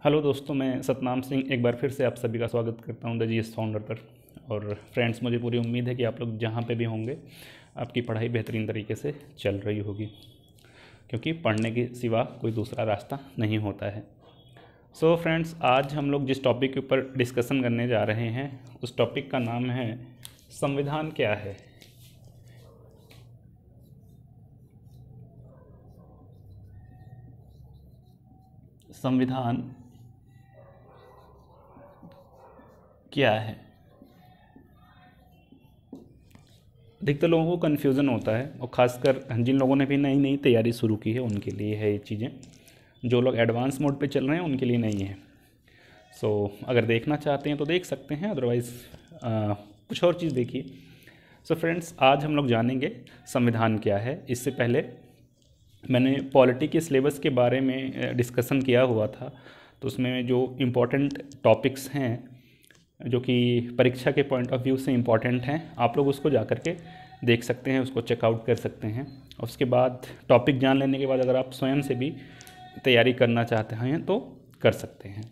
Hello दोस्तों, मैं सतनाम सिंह एक बार फिर से आप सभी का स्वागत करता हूं द जीएस फाउंडर पर। और फ्रेंड्स, मुझे पूरी उम्मीद है कि आप लोग जहां पे भी होंगे आपकी पढ़ाई बेहतरीन तरीके से चल रही होगी, क्योंकि पढ़ने के सिवा कोई दूसरा रास्ता नहीं होता है। सो फ्रेंड्स, आज हम लोग जिस टॉपिक के ऊपर डिस्कशन करने जा रहे हैं उस टॉपिक का नाम है संविधान क्या है। संविधान क्या है। अधिकतर लोगों को कन्फ्यूज़न होता है, और ख़ासकर जिन लोगों ने भी नई नई तैयारी शुरू की है उनके लिए है ये चीज़ें। जो लोग एडवांस मोड पे चल रहे हैं उनके लिए नहीं है। सो अगर देखना चाहते हैं तो देख सकते हैं, अदरवाइज़ कुछ और चीज़ देखिए। सो फ्रेंड्स, आज हम लोग जानेंगे संविधान क्या है। इससे पहले मैंने पॉलिटी के सिलेबस के बारे में डिस्कशन किया हुआ था, तो उसमें जो इम्पोर्टेंट टॉपिक्स हैं जो कि परीक्षा के पॉइंट ऑफ व्यू से इम्पॉर्टेंट हैं, आप लोग उसको जा कर के देख सकते हैं, उसको चेकआउट कर सकते हैं। और उसके बाद टॉपिक जान लेने के बाद अगर आप स्वयं से भी तैयारी करना चाहते हैं तो कर सकते हैं।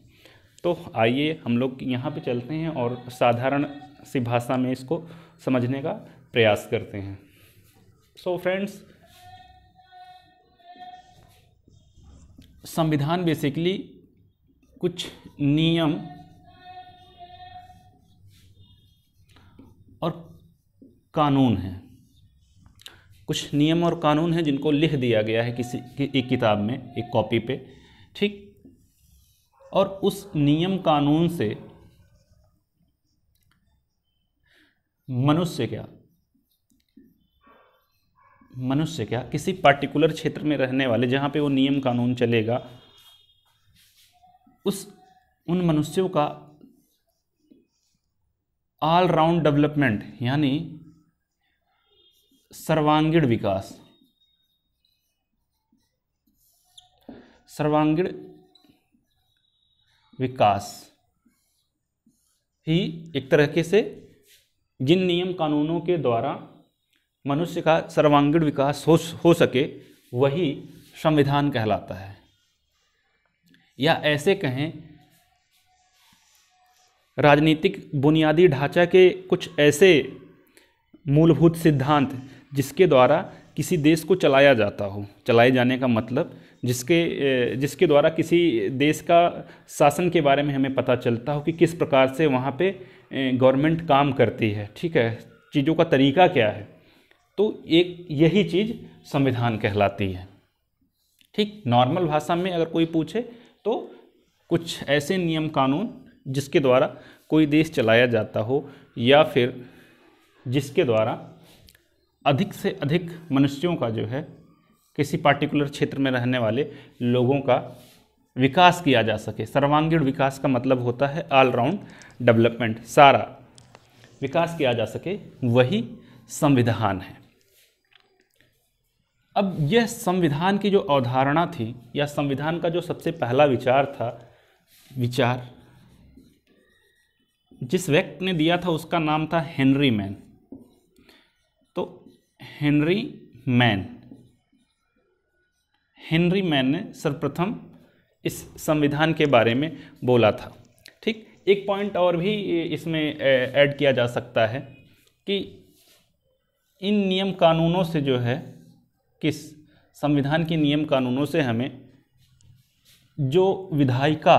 तो आइए हम लोग यहाँ पे चलते हैं और साधारण सी भाषा में इसको समझने का प्रयास करते हैं। सो फ्रेंड्स, संविधान बेसिकली कुछ नियम और कानून हैं, कुछ नियम और कानून हैं जिनको लिख दिया गया है किसी एक किताब में, एक कॉपी पे, ठीक। और उस नियम कानून से मनुष्य क्या किसी पार्टिकुलर क्षेत्र में रहने वाले, जहाँ पे वो नियम कानून चलेगा, उन मनुष्यों का ऑल राउंड डेवलपमेंट, यानी सर्वांगीण विकास ही एक तरीके से जिन नियम कानूनों के द्वारा मनुष्य का सर्वांगीण विकास हो सके वही संविधान कहलाता है। या ऐसे कहें, राजनीतिक बुनियादी ढांचा के कुछ ऐसे मूलभूत सिद्धांत जिसके द्वारा किसी देश को चलाया जाता हो। चलाए जाने का मतलब जिसके द्वारा किसी देश का शासन के बारे में हमें पता चलता हो कि किस प्रकार से वहाँ पे गवर्नमेंट काम करती है, ठीक है, चीज़ों का तरीका क्या है। तो एक यही चीज़ संविधान कहलाती है, ठीक। नॉर्मल भाषा में अगर कोई पूछे तो कुछ ऐसे नियम कानून जिसके द्वारा कोई देश चलाया जाता हो, या फिर जिसके द्वारा अधिक से अधिक मनुष्यों का जो है किसी पार्टिकुलर क्षेत्र में रहने वाले लोगों का विकास किया जा सके। सर्वांगीण विकास का मतलब होता है ऑल राउंड डेवलपमेंट, सारा विकास किया जा सके, वही संविधान है। अब यह संविधान की जो अवधारणा थी, या संविधान का जो सबसे पहला विचार था, जिस व्यक्ति ने दिया था उसका नाम था हेनरी मैन। तो हेनरी मैन ने सर्वप्रथम इस संविधान के बारे में बोला था, ठीक। एक पॉइंट और भी इसमें ऐड किया जा सकता है कि इन नियम कानूनों से जो है, किस संविधान के नियम कानूनों से हमें जो विधायिका,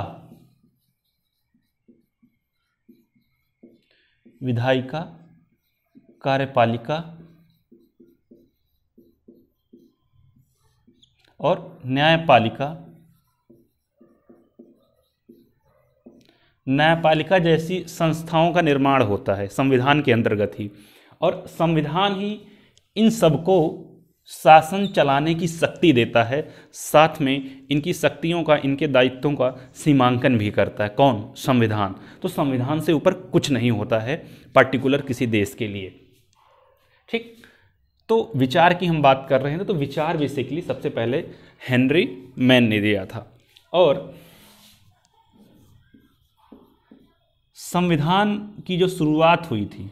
कार्यपालिका और न्यायपालिका जैसी संस्थाओं का निर्माण होता है संविधान के अंतर्गत ही। और संविधान ही इन सबको शासन चलाने की शक्ति देता है, साथ में इनकी शक्तियों का, इनके दायित्वों का सीमांकन भी करता है। कौन? संविधान। तो संविधान से ऊपर कुछ नहीं होता है पार्टिकुलर किसी देश के लिए, ठीक। तो विचार की हम बात कर रहे हैं, तो विचार बेसिकली सबसे पहले हेनरी मैन ने दिया था। और संविधान की जो शुरुआत हुई थी,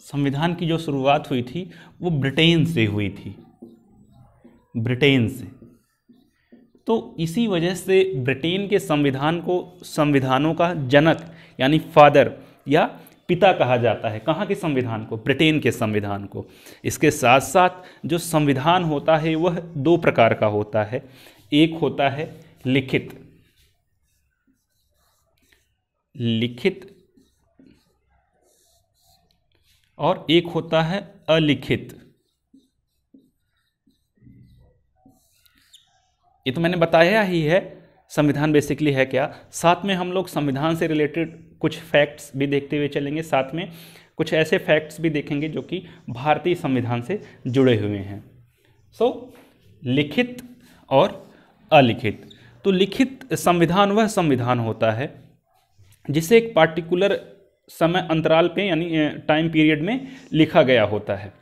संविधान की जो शुरुआत हुई थी वो ब्रिटेन से हुई थी, ब्रिटेन से। तो इसी वजह से ब्रिटेन के संविधान को संविधानों का जनक यानी फादर या पिता कहा जाता है। कहाँ के संविधान को? ब्रिटेन के संविधान को। इसके साथ साथ जो संविधान होता है वह दो प्रकार का होता है, एक होता है लिखित, और एक होता है अलिखित। ये तो मैंने बताया ही है संविधान बेसिकली है क्या। साथ में हम लोग संविधान से रिलेटेड कुछ फैक्ट्स भी देखते हुए चलेंगे, साथ में कुछ ऐसे फैक्ट्स भी देखेंगे जो कि भारतीय संविधान से जुड़े हुए हैं। लिखित और अलिखित। तो लिखित संविधान वह संविधान होता है जिसे एक पार्टिकुलर समय अंतराल पे यानी टाइम पीरियड में लिखा गया होता है,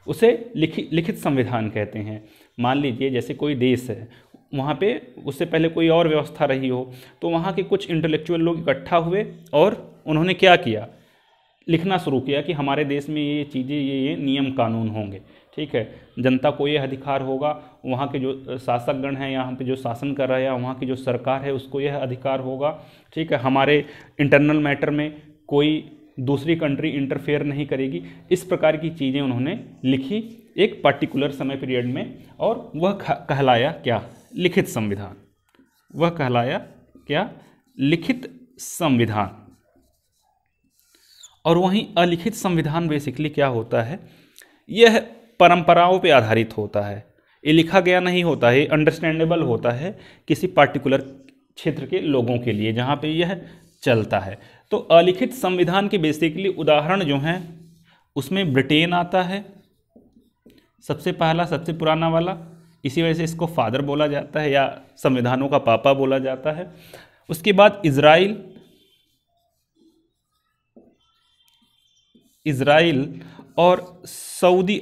उसे लिखित संविधान कहते हैं। मान लीजिए जैसे कोई देश है, वहाँ पे उससे पहले कोई और व्यवस्था रही हो, तो वहाँ के कुछ इंटेलेक्चुअल लोग इकट्ठा हुए और उन्होंने क्या किया, लिखना शुरू किया कि हमारे देश में ये चीज़ें, ये नियम कानून होंगे, ठीक है, जनता को ये अधिकार होगा, वहाँ के जो शासकगण हैं, यहाँ पे जो शासन कर रहा है, वहाँ की जो सरकार है उसको यह अधिकार होगा, ठीक है, हमारे इंटरनल मैटर में कोई दूसरी कंट्री इंटरफेयर नहीं करेगी। इस प्रकार की चीज़ें उन्होंने लिखी एक पर्टिकुलर समय पीरियड में, और वह कहलाया क्या? लिखित संविधान। वह कहलाया क्या? लिखित संविधान। और वहीं अलिखित संविधान बेसिकली क्या होता है, यह परंपराओं पे आधारित होता है, ये लिखा गया नहीं होता है, अंडरस्टैंडेबल होता है किसी पार्टिकुलर क्षेत्र के लोगों के लिए जहाँ पे यह चलता है। तो अलिखित संविधान के बेसिकली उदाहरण जो हैं उसमें ब्रिटेन आता है, सबसे पहला, सबसे पुराना वाला, इसी वजह से इसको फादर बोला जाता है या संविधानों का पापा बोला जाता है। उसके बाद इजराइल और सऊदी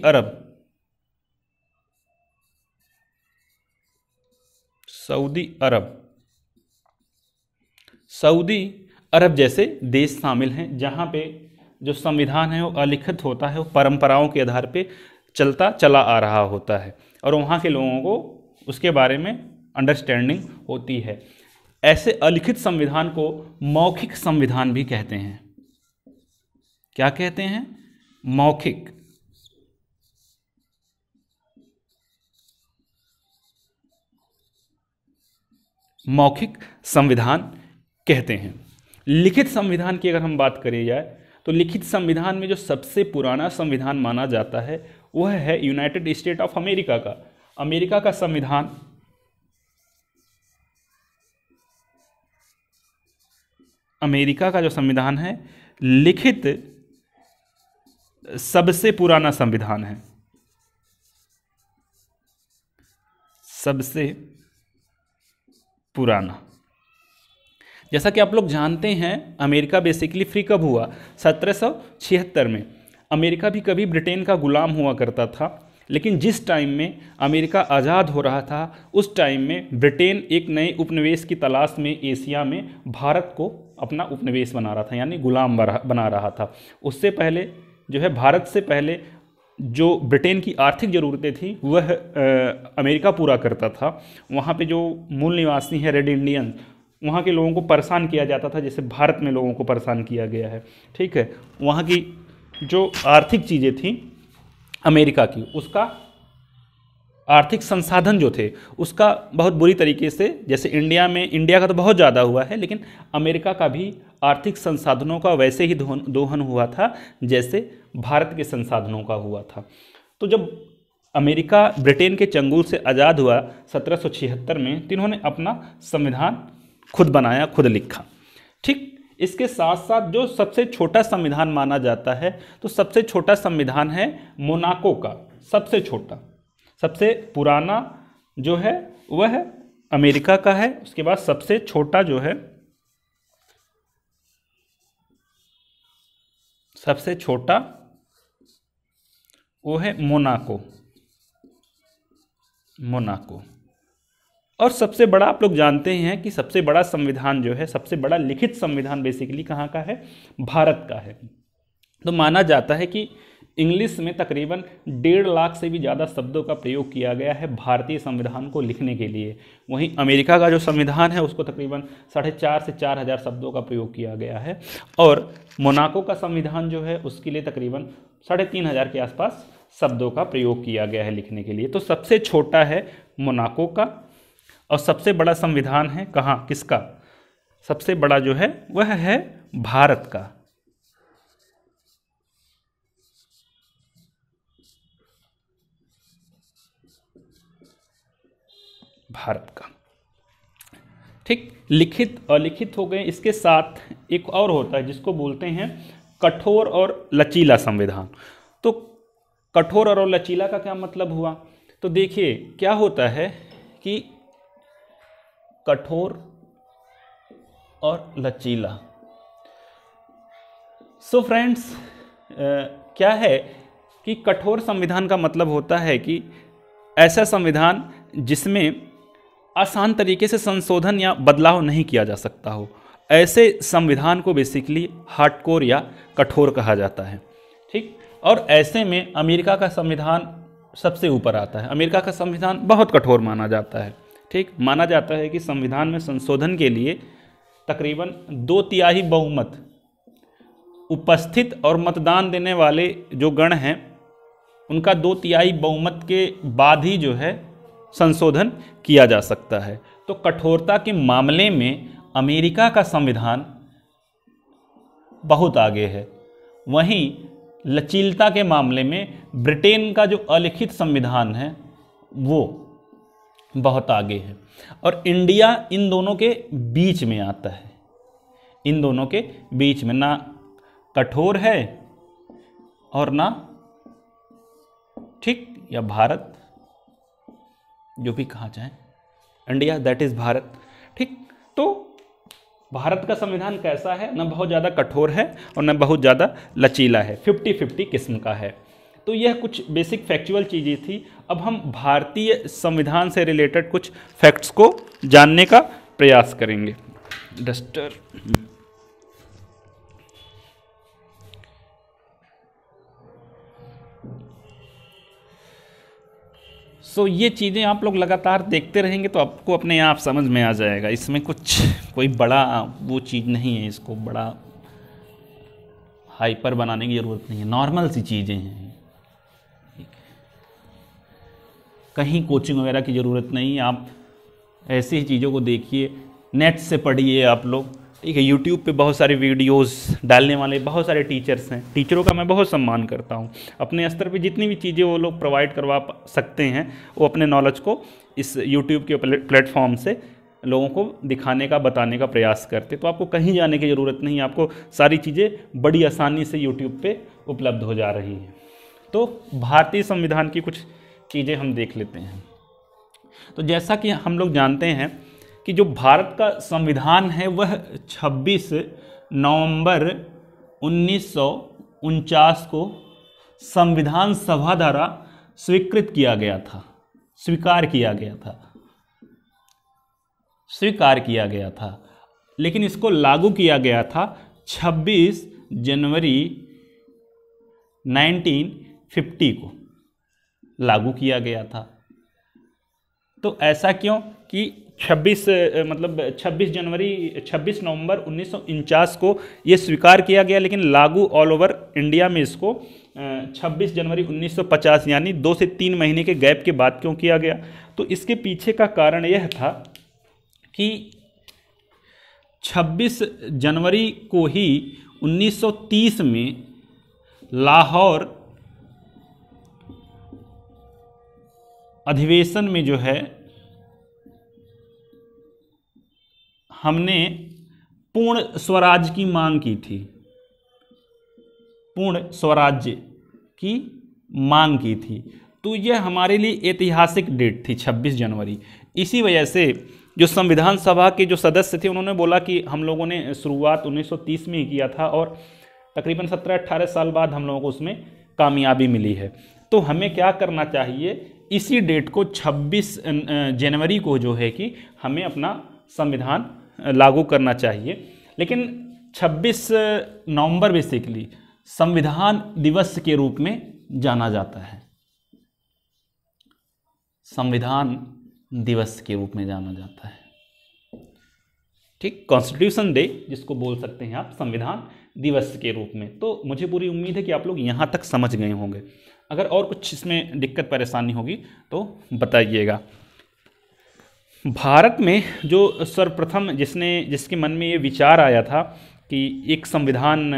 अरब जैसे देश शामिल हैं जहाँ पे जो संविधान है वो अलिखित होता है, वो परंपराओं के आधार पे चलता चला आ रहा होता है और वहाँ के लोगों को उसके बारे में अंडरस्टैंडिंग होती है। ऐसे अलिखित संविधान को मौखिक संविधान भी कहते हैं। क्या कहते हैं? मौखिक संविधान कहते हैं। लिखित संविधान की अगर हम बात करी जाए तो लिखित संविधान में जो सबसे पुराना संविधान माना जाता है वह है यूनाइटेड स्टेट ऑफ अमेरिका का। अमेरिका का संविधान जो संविधान है लिखित सबसे पुराना संविधान है, सबसे पुराना। जैसा कि आप लोग जानते हैं अमेरिका बेसिकली फ्री कब हुआ? 1776 में। अमेरिका भी कभी ब्रिटेन का गुलाम हुआ करता था, लेकिन जिस टाइम में अमेरिका आज़ाद हो रहा था उस टाइम में ब्रिटेन एक नए उपनिवेश की तलाश में एशिया में भारत को अपना उपनिवेश बना रहा था, यानी गुलाम बना रहा था। उससे पहले जो है, भारत से पहले जो ब्रिटेन की आर्थिक ज़रूरतें थी वह अमेरिका पूरा करता था। वहाँ पे जो मूल निवासी हैं रेड इंडियन, वहाँ के लोगों को परेशान किया जाता था जैसे भारत में लोगों को परेशान किया गया है, ठीक है। वहाँ की जो आर्थिक चीज़ें थी अमेरिका की, उसका आर्थिक संसाधन जो थे उसका बहुत बुरी तरीके से, जैसे इंडिया का तो बहुत ज़्यादा हुआ है, लेकिन अमेरिका का भी आर्थिक संसाधनों का वैसे ही दोहन हुआ था जैसे भारत के संसाधनों का हुआ था। तो जब अमेरिका ब्रिटेन के चंगुल से आज़ाद हुआ 1776 में, तो इन्होंने अपना संविधान खुद बनाया, खुद लिखा, ठीक। इसके साथ साथ जो सबसे छोटा संविधान माना जाता है, तो सबसे छोटा संविधान है मोनाको का। सबसे छोटा, सबसे पुराना जो है वह अमेरिका का है। उसके बाद सबसे छोटा जो है, सबसे छोटा वो है मोनाको। और सबसे बड़ा आप लोग जानते हैं कि सबसे बड़ा संविधान जो है, सबसे बड़ा लिखित संविधान बेसिकली कहाँ का है? भारत का है। तो माना जाता है कि इंग्लिश में तकरीबन 1.5 लाख से भी ज़्यादा शब्दों का प्रयोग किया गया है भारतीय संविधान को लिखने के लिए। वहीं अमेरिका का जो संविधान है उसको तकरीबन 4,500 से 4,000 शब्दों का प्रयोग किया गया है, और मोनाको का संविधान जो है उसके लिए तकरीबन 3,500 के आसपास शब्दों का प्रयोग किया गया है लिखने के लिए। तो सबसे छोटा है मोनाको का, और सबसे बड़ा संविधान है कहाँ, किसका? सबसे बड़ा जो है वह है भारत का। भारत का, ठीक। लिखित और लिखित हो गए, इसके साथ एक और होता है जिसको बोलते हैं कठोर और लचीला संविधान। तो कठोर और लचीला का क्या मतलब हुआ? तो देखिए क्या होता है कि कठोर और लचीला, सो फ्रेंड्स क्या है कि कठोर संविधान का मतलब होता है कि ऐसा संविधान जिसमें आसान तरीके से संशोधन या बदलाव नहीं किया जा सकता हो, ऐसे संविधान को बेसिकली हार्डकोर या कठोर कहा जाता है, ठीक। और ऐसे में अमेरिका का संविधान सबसे ऊपर आता है। अमेरिका का संविधान बहुत कठोर माना जाता है, ठीक। माना जाता है कि संविधान में संशोधन के लिए तकरीबन 2/3 बहुमत उपस्थित और मतदान देने वाले जो गण हैं उनका 2/3 बहुमत के बाद ही जो है संशोधन किया जा सकता है। तो कठोरता के मामले में अमेरिका का संविधान बहुत आगे है। वहीं लचीलता के मामले में ब्रिटेन का जो अलिखित संविधान है वो बहुत आगे है, और इंडिया इन दोनों के बीच में आता है। इन दोनों के बीच में, ना कठोर है और ना, ठीक, या भारत जो भी कहा जाए, इंडिया दैट इज भारत, ठीक। तो भारत का संविधान कैसा है? न बहुत ज़्यादा कठोर है और न बहुत ज़्यादा लचीला है, 50-50 किस्म का है। तो यह कुछ बेसिक फैक्चुअल चीज़ें थी। अब हम भारतीय संविधान से रिलेटेड कुछ फैक्ट्स को जानने का प्रयास करेंगे। डस्टर, सो ये चीज़ें आप लोग लगातार देखते रहेंगे तो आपको अपने आप समझ में आ जाएगा। इसमें कुछ कोई बड़ा वो चीज़ नहीं है, इसको बड़ा हाइपर बनाने की ज़रूरत नहीं है, नॉर्मल सी चीज़ें हैं। कहीं कोचिंग वगैरह की ज़रूरत नहीं है, आप ऐसी ही चीज़ों को देखिए, नेट से पढ़िए आप लोग, ठीक है। यूट्यूब पे बहुत सारे वीडियोस डालने वाले बहुत सारे टीचर्स हैं, टीचरों का मैं बहुत सम्मान करता हूँ। अपने स्तर पे जितनी भी चीज़ें वो लोग प्रोवाइड करवा सकते हैं वो अपने नॉलेज को इस यूट्यूब के प्लेटफॉर्म से लोगों को दिखाने का, बताने का प्रयास करते। तो आपको कहीं जाने की ज़रूरत नहीं, आपको सारी चीज़ें बड़ी आसानी से यूट्यूब पे उपलब्ध हो जा रही हैं। तो भारतीय संविधान की कुछ चीज़ें हम देख लेते हैं। तो जैसा कि हम लोग जानते हैं कि जो भारत का संविधान है वह 26 नवंबर 1949 को संविधान सभा द्वारा स्वीकृत किया गया था, स्वीकार किया गया था। लेकिन इसको लागू किया गया था 26 जनवरी 1950 को लागू किया गया था। तो ऐसा क्यों कि 26 नवंबर 1949 को ये स्वीकार किया गया, लेकिन लागू ऑल ओवर इंडिया में इसको 26 जनवरी 1950 यानी 2 से 3 महीने के गैप के बाद क्यों किया गया? तो इसके पीछे का कारण यह था कि 26 जनवरी को ही 1930 में लाहौर अधिवेशन में जो है हमने पूर्ण स्वराज की मांग की थी, पूर्ण स्वराज्य की मांग की थी। तो यह हमारे लिए ऐतिहासिक डेट थी 26 जनवरी। इसी वजह से जो संविधान सभा के जो सदस्य थे उन्होंने बोला कि हम लोगों ने शुरुआत 1930 में ही किया था और तकरीबन 17-18 साल बाद हम लोगों को उसमें कामयाबी मिली है। तो हमें क्या करना चाहिए, इसी डेट को 26 जनवरी को जो है कि हमें अपना संविधान लागू करना चाहिए। लेकिन 26 नवंबर बेसिकली संविधान दिवस के रूप में जाना जाता है। संविधान दिवस के रूप में जाना जाता है, ठीक, कॉन्स्टिट्यूशन डे जिसको बोल सकते हैं आप, संविधान दिवस के रूप में। तो मुझे पूरी उम्मीद है कि आप लोग यहाँ तक समझ गए होंगे। अगर और कुछ इसमें दिक्कत परेशानी होगी तो बताइएगा। भारत में जो सर्वप्रथम जिसके मन में ये विचार आया था कि एक संविधान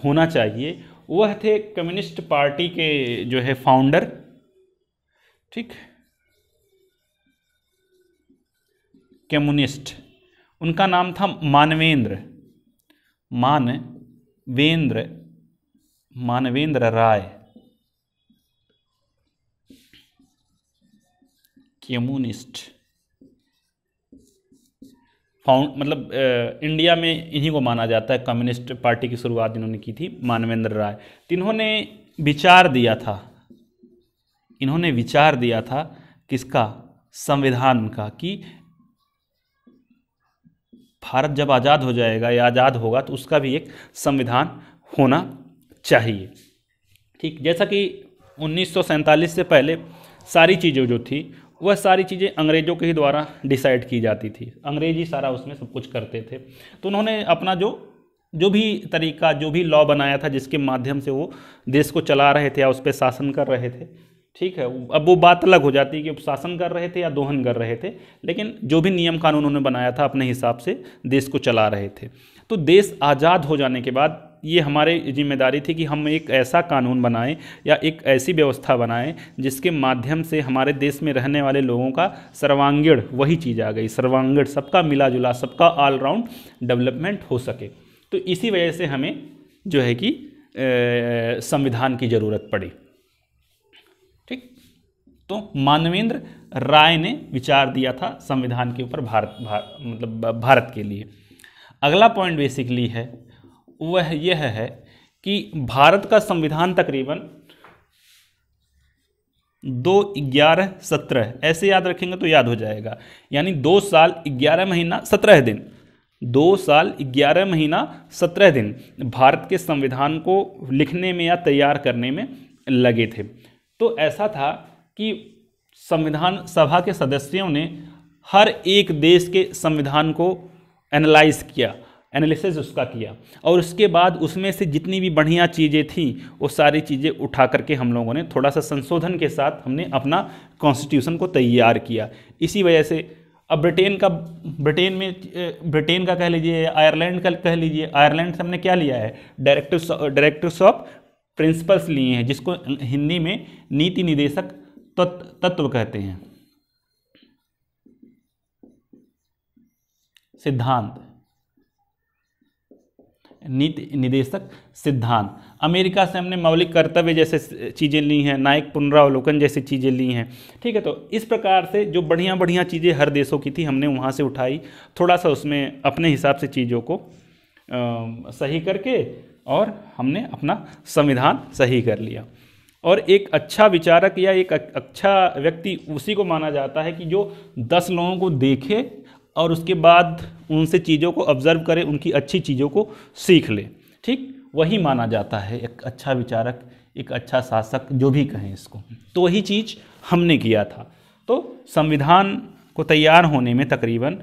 होना चाहिए, वह थे कम्युनिस्ट पार्टी के जो है फाउंडर, ठीक, कम्युनिस्ट, उनका नाम था मानवेंद्र राय, कम्युनिस्ट मतलब इंडिया में इन्हीं को माना जाता है। कम्युनिस्ट पार्टी की शुरुआत इन्होंने की थी, मानवेंद्र राय। इन्होंने विचार दिया था किसका, संविधान का, कि भारत जब आज़ाद हो जाएगा या आज़ाद होगा तो उसका भी एक संविधान होना चाहिए, ठीक। जैसा कि 1947 से पहले सारी चीज़ें जो थी वह सारी चीज़ें अंग्रेज़ों के ही द्वारा डिसाइड की जाती थी, अंग्रेज ही सारा उसमें सब कुछ करते थे। तो उन्होंने अपना जो भी तरीका, जो भी लॉ बनाया था जिसके माध्यम से वो देश को चला रहे थे या उस पर शासन कर रहे थे, ठीक है। अब वो बात अलग हो जाती है कि शासन कर रहे थे या दोहन कर रहे थे, लेकिन जो भी नियम कानून उन्होंने बनाया था अपने हिसाब से देश को चला रहे थे। तो देश आज़ाद हो जाने के बाद ये हमारी जिम्मेदारी थी कि हम एक ऐसा कानून बनाएं या एक ऐसी व्यवस्था बनाएं जिसके माध्यम से हमारे देश में रहने वाले लोगों का सर्वांगीण, वही चीज़ आ गई, सर्वांगीण, सबका मिला जुला, सबका ऑलराउंड डेवलपमेंट हो सके। तो इसी वजह से हमें जो है कि संविधान की ज़रूरत पड़ी, ठीक। तो मानवेंद्र राय ने विचार दिया था संविधान के ऊपर मतलब भारत के लिए। अगला पॉइंट बेसिकली है वह यह है कि भारत का संविधान तकरीबन 2-11-17 ऐसे याद रखेंगे तो याद हो जाएगा, यानी 2 साल 11 महीना 17 दिन, 2 साल 11 महीना 17 दिन भारत के संविधान को लिखने में या तैयार करने में लगे थे। तो ऐसा था कि संविधान सभा के सदस्यों ने हर एक देश के संविधान को एनालिसिस उसका किया, और उसके बाद उसमें से जितनी भी बढ़िया चीज़ें थी वो सारी चीज़ें उठा करके हम लोगों ने थोड़ा सा संशोधन के साथ हमने अपना कॉन्स्टिट्यूशन को तैयार किया। इसी वजह से अब ब्रिटेन का कह लीजिए, आयरलैंड का कह लीजिए, आयरलैंड से हमने क्या लिया है, डायरेक्टिव्स ऑफ प्रिंसिपल्स लिए हैं, जिसको हिंदी में नीति निदेशक तत्व कहते हैं, सिद्धांत, नीति निदेशक सिद्धांत। अमेरिका से हमने मौलिक कर्तव्य जैसे चीज़ें ली हैं, न्यायिक पुनरावलोकन जैसी चीज़ें ली हैं, ठीक है। तो इस प्रकार से जो बढ़िया बढ़िया चीज़ें हर देशों की थी हमने वहाँ से उठाई, थोड़ा सा उसमें अपने हिसाब से चीज़ों को सही करके और हमने अपना संविधान सही कर लिया। और एक अच्छा विचारक या एक अच्छा व्यक्ति उसी को माना जाता है कि जो 10 लोगों को देखे और उसके बाद उनसे चीज़ों को ऑब्जर्व करे, उनकी अच्छी चीज़ों को सीख ले, ठीक, वही माना जाता है एक अच्छा विचारक, एक अच्छा शासक, जो भी कहें इसको। तो वही चीज़ हमने किया था। तो संविधान को तैयार होने में तकरीबन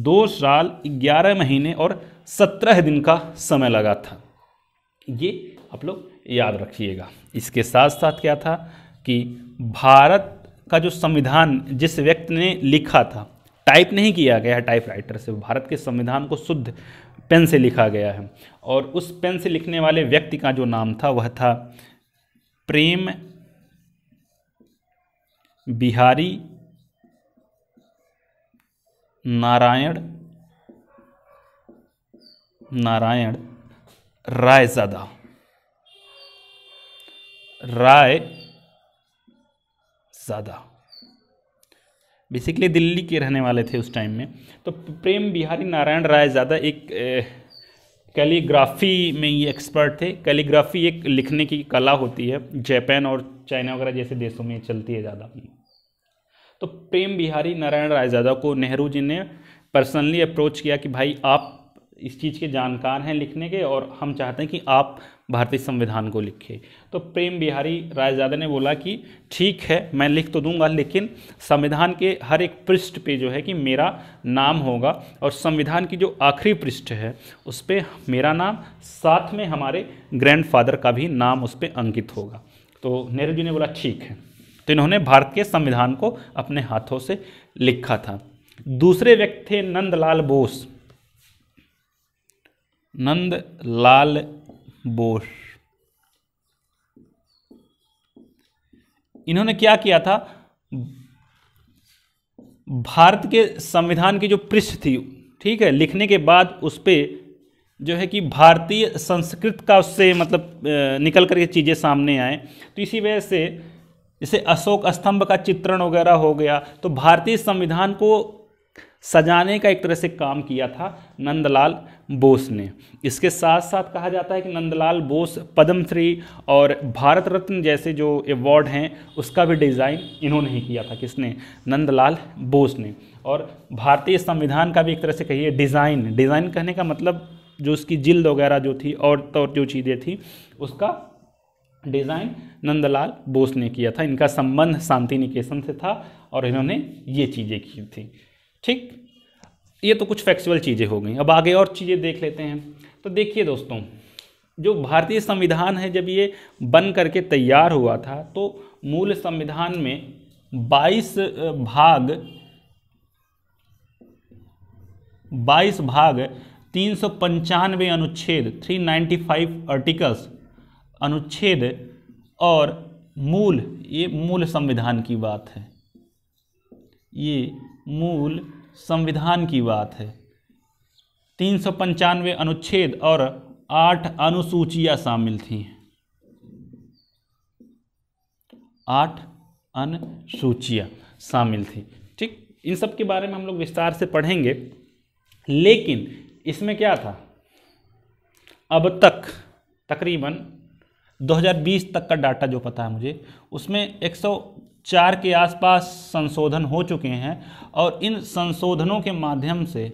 2 साल 11 महीने और 17 दिन का समय लगा था, ये आप लोग याद रखिएगा। इसके साथ साथ क्या था कि भारत का जो संविधान जिस व्यक्ति ने लिखा था, टाइप नहीं किया गया है टाइपराइटर से, भारत के संविधान को शुद्ध पेन से लिखा गया है, और उस पेन से लिखने वाले व्यक्ति का जो नाम था वह था प्रेम बिहारी नारायण रायज़ादा बेसिकली दिल्ली के रहने वाले थे उस टाइम में। तो प्रेम बिहारी नारायण रायज़ादा एक कैलीग्राफी में ये एक्सपर्ट थे। कैलीग्राफी एक लिखने की कला होती है, जापान और चाइना वगैरह जैसे देशों में चलती है ज़्यादा। तो प्रेम बिहारी नारायण रायज़ादा को नेहरू जी ने पर्सनली अप्रोच किया कि भाई आप इस चीज़ के जानकार हैं लिखने के, और हम चाहते हैं कि आप भारतीय संविधान को लिखे। तो प्रेम बिहारी रायजादा ने बोला कि ठीक है मैं लिख तो दूंगा, लेकिन संविधान के हर एक पृष्ठ पे जो है कि मेरा नाम होगा, और संविधान की जो आखिरी पृष्ठ है उस पर मेरा नाम, साथ में हमारे ग्रैंडफादर का भी नाम उस पर अंकित होगा। तो नेहरू जी ने बोला ठीक है। तो इन्होंने भारत के संविधान को अपने हाथों से लिखा था। दूसरे व्यक्ति थे नंदलाल बोस। नंदलाल बोस, इन्होंने क्या किया था, भारत के संविधान की जो पृष्ठ थी, ठीक है, लिखने के बाद उस पर जो है कि भारतीय संस्कृत का उससे मतलब निकल करके चीज़ें सामने आए। तो इसी वजह से जैसे अशोक स्तंभ का चित्रण वगैरह हो गया, तो भारतीय संविधान को सजाने का एक तरह से काम किया था नंदलाल बोस ने। इसके साथ साथ कहा जाता है कि नंदलाल बोस पद्मश्री और भारत रत्न जैसे जो अवार्ड हैं उसका भी डिज़ाइन इन्होंने ही किया था। किसने? नंदलाल बोस ने। और भारतीय संविधान का भी एक तरह से कहिए डिज़ाइन कहने का मतलब जो उसकी जिल्द वगैरह जो थी और जो चीज़ें थी उसका डिज़ाइन नंदलाल बोस ने किया था। इनका संबंध शांति निकेतन से था और इन्होंने ये चीज़ें की थी। ठीक, ये तो कुछ फैक्चुअल चीज़ें हो गई। अब आगे और चीज़ें देख लेते हैं। तो देखिए दोस्तों, जो भारतीय संविधान है जब ये बन करके तैयार हुआ था तो मूल संविधान में 22 भाग 395 अनुच्छेद 395 आर्टिकल्स अनुच्छेद और ये मूल संविधान की बात है। ये मूल संविधान की बात है। 395 अनुच्छेद और 8 अनुसूचियां शामिल थी। 8 अनुसूचियां शामिल थी। ठीक, इन सब के बारे में हम लोग विस्तार से पढ़ेंगे। लेकिन इसमें क्या था, अब तक तकरीबन 2020 तक का डाटा जो पता है मुझे, उसमें 104 के आसपास संशोधन हो चुके हैं। और इन संशोधनों के माध्यम से,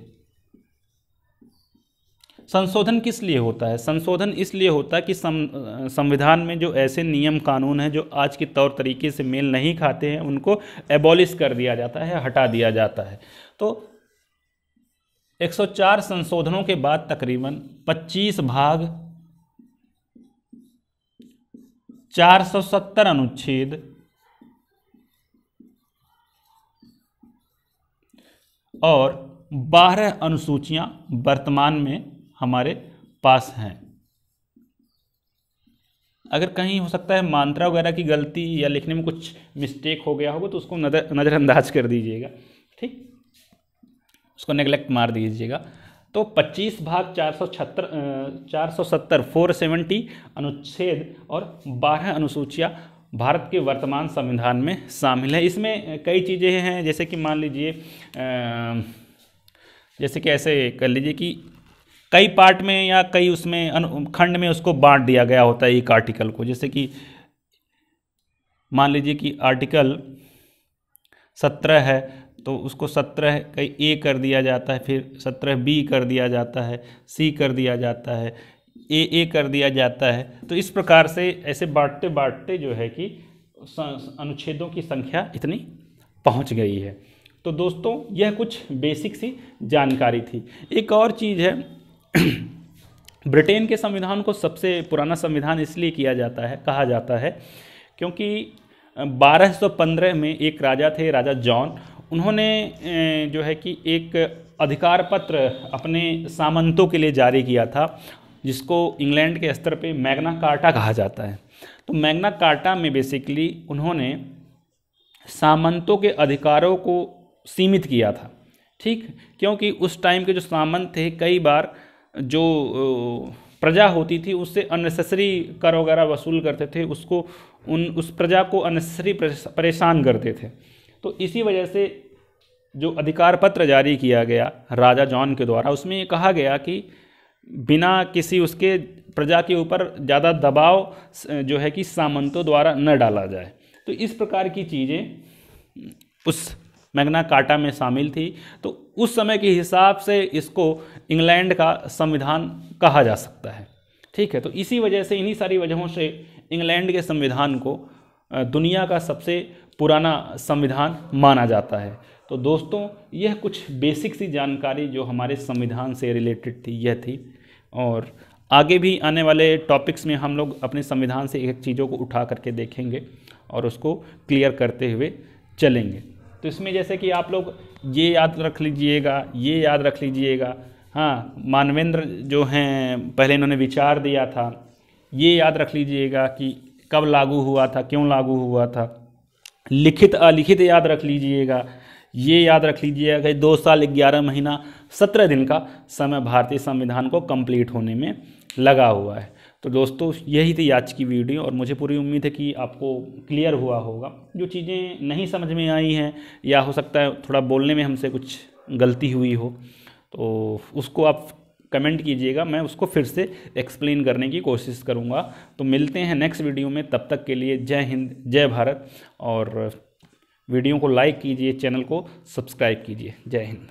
संशोधन किस लिए होता है? संशोधन इसलिए होता है कि संविधान में जो ऐसे नियम कानून हैं जो आज के तौर तरीके से मेल नहीं खाते हैं उनको एबॉलिश कर दिया जाता है, हटा दिया जाता है। तो 104 संशोधनों के बाद तकरीबन 25 भाग 470 अनुच्छेद और 12 अनुसूचियां वर्तमान में हमारे पास हैं। अगर कहीं हो सकता है मात्रा वगैरह की गलती या लिखने में कुछ मिस्टेक हो गया होगा तो उसको नज़रअंदाज कर दीजिएगा। ठीक, उसको नेगलेक्ट मार दीजिएगा। तो 25 भाग 470 अनुच्छेद और 12 अनुसूचियां भारत के वर्तमान संविधान में शामिल है। इसमें कई चीज़ें हैं, जैसे कि मान लीजिए, जैसे कि ऐसे कर लीजिए कि कई पार्ट में या कई उसमें खंड में उसको बांट दिया गया होता है एक आर्टिकल को। जैसे कि मान लीजिए कि आर्टिकल 17 है तो उसको 17 कई ए कर दिया जाता है, फिर 17 बी कर दिया जाता है, सी कर दिया जाता है, ए कर दिया जाता है। तो इस प्रकार से ऐसे बांटते बांटते जो है कि अनुच्छेदों की संख्या इतनी पहुंच गई है। तो दोस्तों यह कुछ बेसिक सी जानकारी थी। एक और चीज़ है, ब्रिटेन के संविधान को सबसे पुराना संविधान इसलिए कहा जाता है क्योंकि 1215 में एक राजा थे, राजा जॉन। उन्होंने जो है कि एक अधिकार पत्र अपने सामंतों के लिए जारी किया था, जिसको इंग्लैंड के स्तर पे मैग्ना कार्टा कहा जाता है। तो मैग्ना कार्टा में बेसिकली उन्होंने सामंतों के अधिकारों को सीमित किया था। ठीक, क्योंकि उस टाइम के जो सामंत थे कई बार जो प्रजा होती थी उससे अननेसेसरी कर वगैरह वसूल करते थे, उस प्रजा को अननेसेसरी परेशान करते थे। तो इसी वजह से जो अधिकार पत्र जारी किया गया राजा जॉन के द्वारा, उसमें ये कहा गया कि बिना किसी उसके प्रजा के ऊपर ज़्यादा दबाव जो है कि सामंतों द्वारा न डाला जाए। तो इस प्रकार की चीज़ें उस मैग्ना कार्टा में शामिल थी। तो उस समय के हिसाब से इसको इंग्लैंड का संविधान कहा जा सकता है। ठीक है, तो इसी वजह से, इन्हीं सारी वजहों से इंग्लैंड के संविधान को दुनिया का सबसे पुराना संविधान माना जाता है। तो दोस्तों, यह कुछ बेसिक सी जानकारी जो हमारे संविधान से रिलेटेड थी, यह थी। और आगे भी आने वाले टॉपिक्स में हम लोग अपने संविधान से एक चीज़ों को उठा करके देखेंगे और उसको क्लियर करते हुए चलेंगे। तो इसमें जैसे कि आप लोग ये याद रख लीजिएगा, ये याद रख लीजिएगा, हाँ, मानवेंद्र जो हैं पहले इन्होंने विचार दिया था, ये याद रख लीजिएगा कि कब लागू हुआ था, क्यों लागू हुआ था। लिखित अलिखित याद रख लीजिएगा, ये याद रख लीजिएगा कि 2 साल 11 महीना 17 दिन का समय भारतीय संविधान को कंप्लीट होने में लगा हुआ है। तो दोस्तों, यही थी आज की वीडियो और मुझे पूरी उम्मीद है कि आपको क्लियर हुआ होगा। जो चीज़ें नहीं समझ में आई हैं या हो सकता है थोड़ा बोलने में हमसे कुछ गलती हुई हो, तो उसको आप कमेंट कीजिएगा, मैं उसको फिर से एक्सप्लेन करने की कोशिश करूँगा। तो मिलते हैं नेक्स्ट वीडियो में, तब तक के लिए जय हिंद, जय भारत। और वीडियो को लाइक कीजिए, चैनल को सब्सक्राइब कीजिए। जय हिंद।